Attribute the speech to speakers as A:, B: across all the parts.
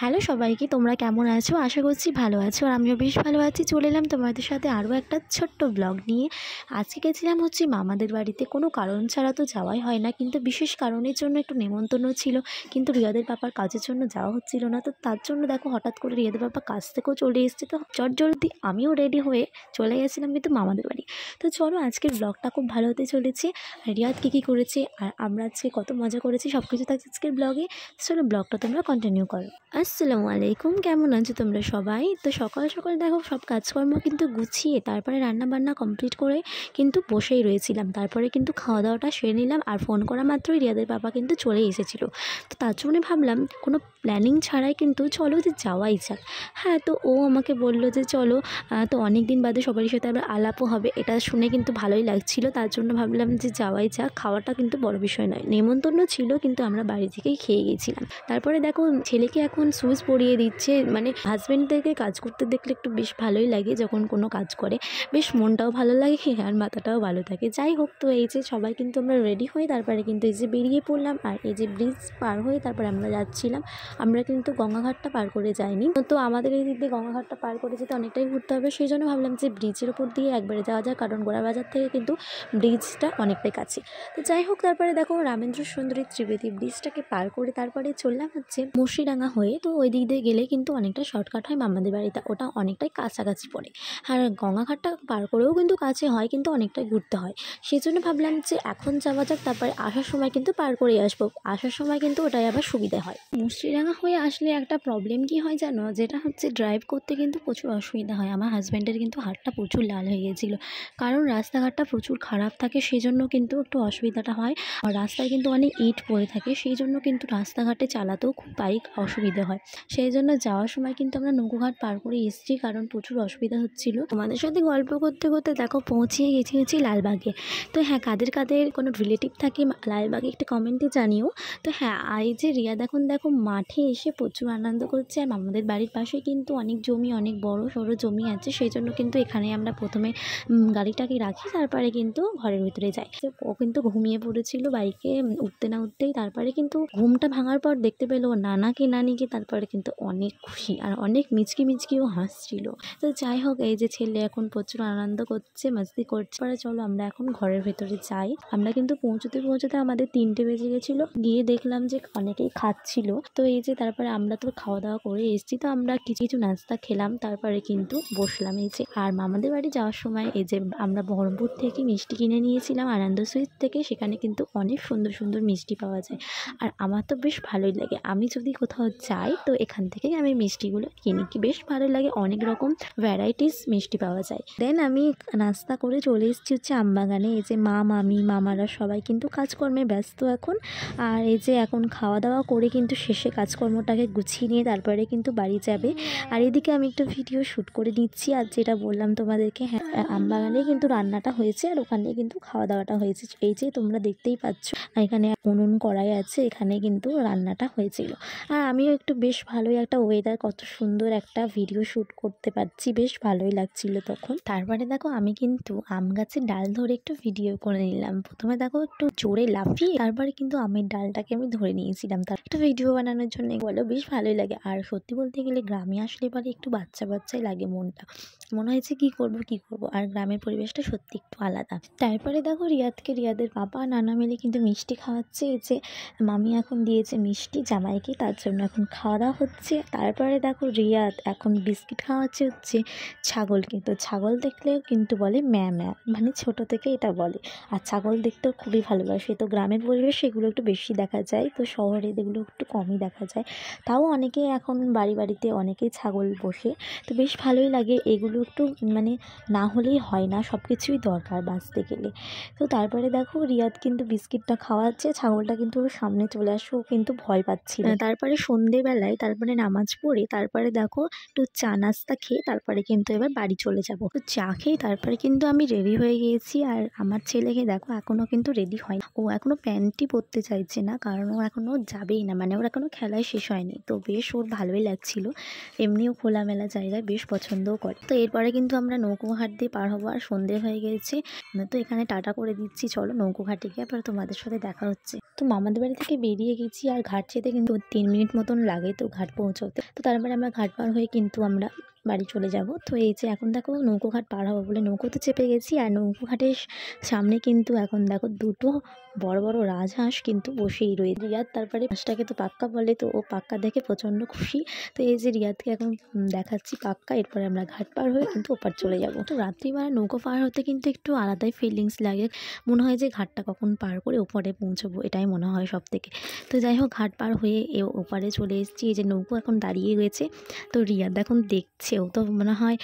A: Hello সবাইকে, তোমরা কেমন আছো? আশা করছি ভালো আছো আর আমিও বেশ ভালো আছি। চলে এলাম তোমাদের সাথে আরও একটা ছোট্ট ব্লগ নিয়ে। আজকে গেছিলাম মামাদের বাড়িতে। কোনো কারণ ছাড়া তো যাওয়াই হয় না, কিন্তু বিশেষ কারণের জন্য একটু নেমন্তন্ন ছিল, কিন্তু রিয়াদের পাপার কাজের জন্য যাওয়া হচ্ছিল না। তো তার জন্য দেখো হঠাৎ করে রিয়াদের পাপা কাজ থেকেও চলে এসছে, তো চটজলদি আমিও রেডি হয়ে চলে গেছিলাম কিন্তু মামাদের বাড়ি। তো চলো, আজকের ব্লগটা খুব ভালো হতে চলেছে। আর রিয়াদ কী করেছে আর আমরা আজকে কত মজা করেছি সব কিছু থাকছে আজকের ব্লগে। চলো, ব্লগটা তোমরা কন্টিনিউ করো। আসসালামু আলাইকুম, কেমন আছো তোমরা সবাই? তো সকাল সকাল দেখো সব কাজকর্ম কিন্তু গুছিয়ে তারপরে রান্না বান্না কমপ্লিট করে কিন্তু বসেই রয়েছিলাম। তারপরে কিন্তু খাওয়া দাওয়াটা সেরে নিলাম, আর ফোন করা মাত্রই রিয়াদের বাবা কিন্তু চলে এসেছিলো। তো তার জন্য ভাবলাম কোনো প্ল্যানিং ছাড়াই কিন্তু চলো যে যাওয়াই যাক। হ্যাঁ, তো ও আমাকে বললো যে চলো, তো অনেক দিন বাদে সবারই সাথে আবার আলাপও হবে, এটা শুনে কিন্তু ভালোই লাগছিলো। তার জন্য ভাবলাম যে যাওয়াই যাক। খাওয়াটা কিন্তু বড় বিষয় নয়, নেমন্তন্ন ছিল কিন্তু আমরা বাড়ি থেকেই খেয়ে গেছিলাম। তারপরে দেখো ছেলেকে এখন সুইচ পরিয়ে দিচ্ছে, মানে হাজব্যান্ডদেরকে কাজ করতে দেখলে একটু বেশ ভালোই লাগে, যখন কোনো কাজ করে বেশ মনটাও ভালো লাগে আর মাথাটাও ভালো থাকে। যাই হোক, তো এই যে সবাই কিন্তু আমরা রেডি হই, তারপরে কিন্তু এই যে বেরিয়ে পড়লাম। আর এই যে ব্রিজ পার হয়ে তারপরে আমরা যাচ্ছিলাম। আমরা কিন্তু গঙ্গাঘাটটা পার করে যাইনি, তো আমাদের এই দিক দিয়ে গঙ্গাঘাটটা পার করে যেতে অনেকটাই ঘুরতে হবে, সেই জন্য ভাবলাম যে ব্রিজের ওপর দিয়ে একবারে যাওয়া যায়, কারণ গোড়াবাজার থেকে কিন্তু ব্রিজটা অনেকটাই কাছে। তো যাই হোক, তারপরে দেখো রামেন্দ্র সুন্দরী ত্রিবেদী ব্রিজটাকে পার করে তারপরে চললাম মুর্শিডাঙ্গা হয়ে। তো ওই দিক দিয়ে গেলে কিন্তু অনেকটা শর্টকাট হয় মামাদের বাড়িতে, ওটা অনেকটাই কাছাকাছি পড়ে। আর গঙ্গাঘাটটা পার করেও কিন্তু কাছে হয়, কিন্তু অনেকটাই ঘুরতে হয়। সেই জন্য ভাবলাম যে এখন যাওয়া যাক, তারপরে আসার সময় কিন্তু পার করে আসবো। আসার সময় কিন্তু ওটাই আবার সুবিধা হয়। মুর্শিডাঙ্গা হয়ে আসলে একটা প্রবলেম কি হয় জানো, যেটা ড্রাইভ করতে কিন্তু প্রচুর অসুবিধা হয়। আমার হাজব্যান্ডের কিন্তু হাতটা প্রচুর লাল হয়ে গিয়েছিলো, কারণ রাস্তাঘাটটা প্রচুর খারাপ থাকে, সেই জন্য কিন্তু একটু অসুবিধাটা হয়। আর রাস্তায় কিন্তু অনেক ইট পড়ে থাকে, সেই জন্য কিন্তু রাস্তাঘাটে চালাতেও খুব বাইক অসুবিধা হয়। সেই জন্য যাওয়ার সময় কিন্তু আমরা নৌকোঘাট পার করে এসেছি, কারণ প্রচুর অসুবিধা হচ্ছিল। তোমাদের সাথে গল্প করতে করতে দেখো পৌঁছিয়ে গেছি লালবাগে। তো হ্যাঁ, কাদের কাদের কোনো রিলেটিভ থাকে লালবাগে একটা কমেন্টে জানিও। তো হ্যাঁ, এই যে রিয়া দেখো মাঠে এসে প্রচুর আনন্দ করছে। আর আমাদের বাড়ির পাশে কিন্তু অনেক জমি, অনেক বড় সড়ো জমি আছে, সেই জন্য কিন্তু এখানে আমরা প্রথমে গাড়িটাকে রাখি, তারপরে কিন্তু ঘরের ভিতরে যাই। ও কিন্তু ঘুমিয়ে পড়েছিল বাইকে উঠতে না উঠতেই। তারপরে কিন্তু ঘুমটা ভাঙার পর দেখতে পেলো নানিকে, তারপরে কিন্তু অনেক খুশি আর অনেক মিচকিও হাসছিল। তো যাই হোক, এই যে ছেলে এখন প্রচুর আনন্দ করছে, মাস্তি করছে। পরে চলো আমরা এখন ঘরের ভেতরে যাই। আমরা কিন্তু পৌঁছতে আমাদের 3টে বেজে গেছিলো। গিয়ে দেখলাম যে অনেকেই খাচ্ছিল। তো এই যে তারপরে আমরা তো খাওয়া দাওয়া করে এসেছি, তো আমরা কিছু নাস্তা খেলাম, তারপরে কিন্তু বসলাম। এই যে আর মামাদের বাড়ি যাওয়ার সময় এই যে আমরা বহরমপুর থেকে মিষ্টি কিনে নিয়েছিলাম আনন্দ সুইট থেকে। সেখানে কিন্তু অনেক সুন্দর সুন্দর মিষ্টি পাওয়া যায়, আর আমার তো বেশ ভালোই লাগে। আমি যদি কোথাও যাই তো এখান থেকেই আমি মিষ্টিগুলো কিনি, কি বেশ ভালো লাগে, অনেক রকম ভ্যারাইটিস মিষ্টি পাওয়া যায়। দেন আমি নাস্তা করে চলে এসেছি আমবাগানে। এই যে মামারা সবাই কিন্তু কাজকর্মে ব্যস্ত এখন। আর এই যে এখন খাওয়া দাওয়া করে কিন্তু শেষে কাজকর্মটাকে গুছিয়ে নিয়ে তারপরে কিন্তু বাড়ি যাবে। আর এদিকে আমি একটু ভিডিও শ্যুট করে নিচ্ছি। আর যেটা বললাম তোমাদেরকে, হ্যাঁ, আমবাগানে কিন্তু রান্নাটা হয়েছে আর ওখানে কিন্তু খাওয়া দাওয়াটা হয়েছে। এই যে তোমরা দেখতেই পাচ্ছ, এখানে উনুন কড়াই আছে, এখানে কিন্তু রান্নাটা হয়েছিল। আর আমিও একটু বেশ ভালোই একটা ওয়েদার, কত সুন্দর একটা ভিডিও শ্যুট করতে পারছি, বেশ ভালোই লাগছিল তখন। তারপরে দেখো আমি কিন্তু আম গাছের ডাল ধরে একটু ভিডিও করে নিলাম। প্রথমে দেখো একটু জোরে লাফিয়ে তারপরে কিন্তু আমের ডালটাকে আমি ধরে নিয়েছিলাম, তার একটা ভিডিও বানানোর জন্য। বলো, বেশ ভালোই লাগে। আর সত্যি বলতে গেলে গ্রামে আসলে পরে একটু বাচ্চাই লাগে মনটা, মনে হয়েছে কি করব। আর গ্রামের পরিবেশটা সত্যি একটু আলাদা। তারপরে দেখো রিয়াদের বাবা নানা মিলে কিন্তু মিষ্টি খাওয়াচ্ছে। এই যে মামি এখন দিয়েছে মিষ্টি জামাইকে, তার জন্য এখন খাওয়া দাওয়া হচ্ছে। তারপরে দেখো রিয়াদ এখন বিস্কিট খাওয়াচ্ছে ছাগলকে। তো ছাগল দেখলেও কিন্তু বলে ম্যা, মানে ছোট থেকে এটা বলে। আর ছাগল দেখতেও খুবই ভালোবাসে। তো গ্রামের পরিবেশ এগুলো একটু বেশি দেখা যায়, তো শহরে এগুলো একটু কমই দেখা যায়। তাও অনেকে এখন বাড়িতে অনেকেই ছাগল বসে, তো বেশ ভালোই লাগে। এগুলো একটু মানে না হলেই হয় না, সব কিছুই দরকার বাঁচতে গেলে। তো তারপরে দেখো রিয়াদ কিন্তু বিস্কিটটা খাওয়াচ্ছে, ছাগলটা কিন্তু ওর সামনে চলে আসে, ও কিন্তু ভয় পাচ্ছিল। তারপরে সন্ধেবেলায় তারপরে নামাজ পড়ে তারপরে দেখো একটু চা নাস্তা খেয়ে তারপরে কিন্তু এবার বাড়ি চলে যাব। তো চা খেয়ে তারপরে কিন্তু আমি রেডি হয়ে গিয়েছি। আর আমার ছেলেকে দেখো এখনো কিন্তু রেডি হয়, ও এখনো প্যান্টই পরতে চাইছে না, কারণ ও এখনো যাবেই না, মানে ওর এখনো খেলায় শেষ হয়নি। তো বেশ ওর ভালোই লাগছিল, এমনিও খোলামেলা জায়গায় বেশ পছন্দও করে। তো এরপরে কিন্তু আমরা নৌকোঘাট দিয়ে পার হবো, আর সন্ধে হয়ে গেছে। তো এখানে টাটা করে দিচ্ছি, চলো নৌকোঘাটে গিয়ে আবার তোমাদের সাথে দেখা হচ্ছে। তো মামাদের বাড়ি থেকে বেরিয়ে গেছি, আর ঘাট যেতে কিন্তু 3 মিনিট মতন লাগে। লাগে তো ঘাট পৌঁছতে। তো তারপরে আমরা ঘাট পার হয়ে কিন্তু আমরা বাড়ি চলে যাব। তো এই যে এখন দেখো নৌকো ঘাট পার হবো বলে নৌকোতে চেপে গেছি, আর নৌকো ঘাটের সামনে কিন্তু এখন দেখো দুটো বড় বড় রাজহাঁস কিন্তু বসেই রয়েছে। রিয়াদ তারপরে হাঁসটাকে তো পাক্কা বলে, তো ও পাক্কা দেখে প্রচণ্ড খুশি। তো এই যে রিয়াদকে এখন দেখাচ্ছি পাক্কা, এরপরে আমরা ঘাট পার হয়ে কিন্তু ওপার চলে যাব। তো রাত্রিবেলা নৌকো পার হতে কিন্তু একটু আলাদাই ফিলিংস লাগে, মনে হয় যে ঘাটটা কখন পার করে ওপারে পৌঁছবো, এটাই মনে হয় সব থেকে। তো যাই হোক ঘাট পার হয়ে ওপারে চলে এসেছি। এই যে নৌকো এখন দাঁড়িয়ে রয়েছে, তো রিয়াদ এখন দেখছে, ও তো মনে হয়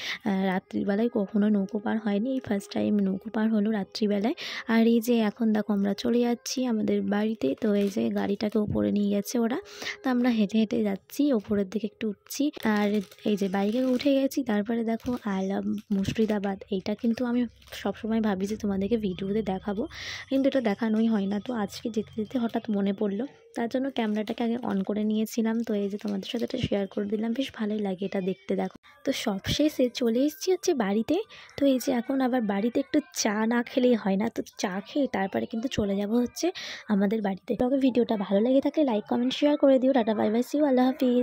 A: রাত্রিবেলায় কখনো নৌকো পার হয়নি, এই ফার্স্ট টাইম নৌকো পার হলো রাত্রিবেলায়। আর এই যে এখন দেখো আমরা চলে যাচ্ছি আমাদের বাড়িতে। তো এই যে গাড়িটাকে উপরে নিয়ে গেছে ওরা, তো আমরা হেঁটে হেঁটে যাচ্ছি, ওপরের দিকে একটু উঠছি। আর এই যে বাইকে উঠে গেছি। তারপরে দেখো আই লাভ মুর্শিদাবাদ, এইটা কিন্তু আমি সবসময় ভাবি যে তোমাদেরকে ভিডিওতে দেখাবো, কিন্তু এটা দেখানোই হয় না। তো আজকে যেতে যেতে হঠাৎ মনে পড়লো, তার জন্য ক্যামেরাটাকে আগে অন করে নিয়েছিলাম। তো এই যে তোমাদের সাথে এটা শেয়ার করে দিলাম, বেশ ভালোই লাগে এটা দেখতে। দেখো তো সবশেষে চলে এসেছি হচ্ছে বাড়িতে। তো এই যে এখন আবার বাড়িতে একটু চা না খেলেই হয় না, তো চা খেয়ে তারপরে কিন্তু চলে যাব হচ্ছে আমাদের বাড়িতে। তবে ভিডিওটা ভালো লেগে থাকলে লাইক কমেন্ট শেয়ার করে দিও। Tata bye bye, see you, আল্লাহ হাফিজ।